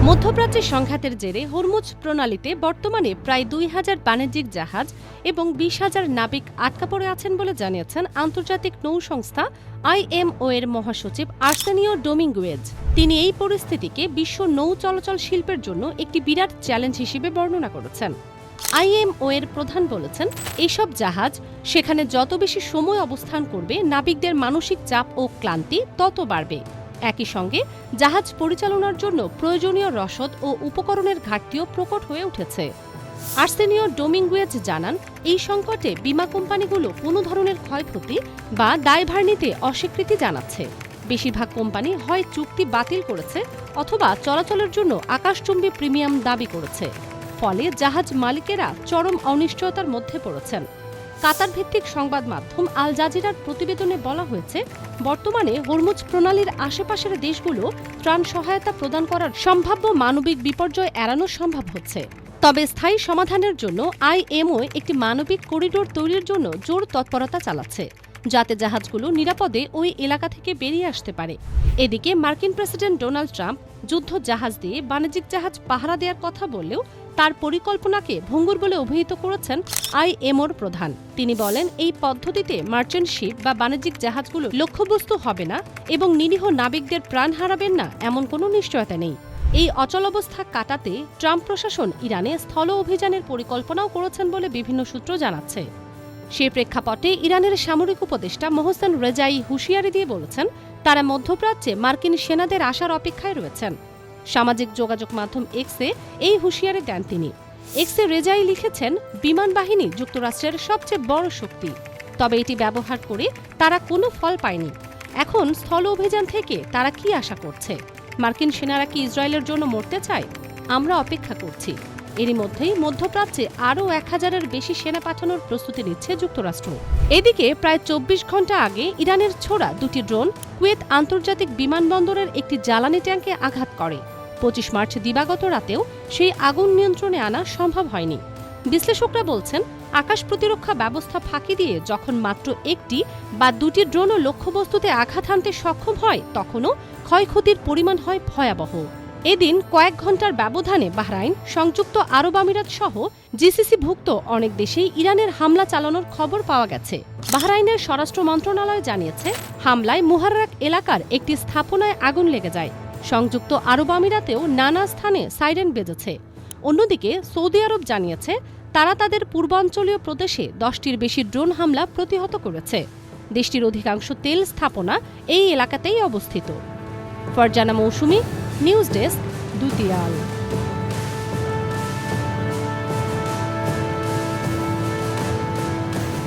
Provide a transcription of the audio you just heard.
মধ্যপ্রাচ্যের সংঘাতের জেরে হরমুজ প্রণালীতে বর্তমানে প্রায় ২,০০০ বাণিজ্যিক জাহাজ এবং ২০,০০০ নাবিক আটকা পড়ে আছেন বলে জানিয়েছেন আন্তর্জাতিক নৌ সংস্থা IMO এর মহাসচিব আর্সেনিও ডোমিঙ্গুয়েজ। তিনি এই পরিস্থিতিকে বিশ্ব নৌ চলাচল শিল্পের জন্য একটি বিরাট চ্যালেঞ্জ হিসেবে বর্ণনা করেছেন। IMO এর প্রধান বলেছেন, এইসব জাহাজ সেখানে যত বেশি সময় অবস্থান করবে, নাবিকদের মানসিক চাপ ও ক্লান্তি তত বাড়বে। একই সঙ্গে জাহাজ পরিচালনার জন্য প্রয়োজনীয় রসদ ও উপকরণের ঘাটতিও প্রকট হয়ে উঠেছে। আর্সেনিও ডোমিঙ্গুয়েজ জানান, এই সংকটে বিমা কোম্পানিগুলো কোনো ধরনের ক্ষয়ক্ষতি বা দায়ভার নিতে অস্বীকৃতি জানাচ্ছে। বেশিরভাগ কোম্পানি হয় চুক্তি বাতিল করেছে অথবা চলাচলের জন্য আকাশচুম্বী প্রিমিয়াম দাবি করেছে। ফলে জাহাজ মালিকেরা চরম অনিশ্চয়তার মধ্যে পড়েছেন। কাতার ভিত্তিক সংবাদ মাধ্যম আল জাজিরার প্রতিবেদনে বলা হয়েছে, বর্তমানে হরমুজ প্রণালীর আশেপাশের দেশগুলো ত্রাণ সহায়তা প্রদান করার সম্ভাব্য মানবিক বিপর্যয় এড়ানো সম্ভব হচ্ছে। তবে স্থায়ী সমাধানের জন্য IMO একটি মানবিক করিডোর তৈরির জন্য জোর তৎপরতা চালাচ্ছে, যাতে জাহাজগুলো নিরাপদে ওই এলাকা থেকে বেরিয়ে আসতে পারে। এদিকে মার্কিন প্রেসিডেন্ট ডোনাল্ড ট্রাম্প যুদ্ধ জাহাজ দিয়ে বাণিজ্যিক জাহাজ পাহারা দেওয়ার কথা বললেও তার পরিকল্পনাকে ভঙ্গুর বলে অভিহিত করেছেন IMOর প্রধান। তিনি বলেন, এই পদ্ধতিতে মার্চেন্ট শিপ বা বাণিজ্যিক জাহাজগুলো লক্ষ্যবস্তু হবে না এবং নিরীহ নাবিকদের প্রাণ হারাবেন না, এমন কোনো নিশ্চয়তা নেই। এই অচলাবস্থা কাটাতে ট্রাম্প প্রশাসন ইরানে স্থল অভিযানের পরিকল্পনাও করেছেন বলে বিভিন্ন সূত্র জানাচ্ছে। সেই প্রেক্ষাপটে ইরানের সামরিক উপদেষ্টা মোহসেন রেজাই হুঁশিয়ারি দিয়ে বলেছেন, তারা মধ্যপ্রাচ্যে মার্কিন সেনাদের আসার অপেক্ষায় রয়েছেন। সামাজিক যোগাযোগ মাধ্যম এক্সে এই হুঁশিয়ারি দেন তিনি। এক্সে রেজাই লিখেছেন, বিমান বাহিনী যুক্তরাষ্ট্রের সবচেয়ে বড় শক্তি, তবে এটি ব্যবহার করে তারা কোনো ফল পায়নি। এখন স্থল অভিযান থেকে তারা কি আশা করছে? মার্কিন সেনারা কি ইসরায়েলের জন্য মরতে চায়? আমরা অপেক্ষা করছি। এরই মধ্যেই মধ্যপ্রাচ্যে আরও ১,০০০-এর বেশি সেনা পাঠানোর প্রস্তুতি নিচ্ছে যুক্তরাষ্ট্র। এদিকে প্রায় ২৪ ঘণ্টা আগে ইরানের ছোড়া দুটি ড্রোন কুয়েত আন্তর্জাতিক বিমানবন্দরের একটি জ্বালানি ট্যাঙ্কে আঘাত করে। ২৫ মার্চ দিবাগত রাতেও সেই আগুন নিয়ন্ত্রণে আনা সম্ভব হয়নি। বিশ্লেষকরা বলছেন, আকাশ প্রতিরক্ষা ব্যবস্থা ফাঁকি দিয়ে যখন মাত্র একটি বা দুটি ড্রোনও লক্ষ্যবস্তুতে আঘাত হানতে সক্ষম হয়, তখনও ক্ষয়ক্ষতির পরিমাণ হয় ভয়াবহ। এদিন কয়েক ঘণ্টার ব্যবধানে বাহরাইন, সংযুক্ত আরব আমিরাত সহ GCC-ভুক্ত অনেক দেশেই ইরানের হামলা চালানোর খবর পাওয়া গেছে। বাহরাইনের স্বরাষ্ট্র মন্ত্রণালয় জানিয়েছে, হামলায় মুহাররাক এলাকার একটি স্থাপনায় আগুন লেগে যায়। সংযুক্ত আরব আমিরাতেও নানা স্থানে সাইরেন বেজেছে। অন্যদিকে সৌদি আরব জানিয়েছে, তারা তাদের পূর্বাঞ্চলীয় প্রদেশে 10টির বেশি ড্রোন হামলা প্রতিহত করেছে। দেশটির অধিকাংশ তেল স্থাপনা এই এলাকাতেই অবস্থিত। ফারজানা মৌসুমী, নিউজ ডেস্ক, দ্বিতীয় আলো।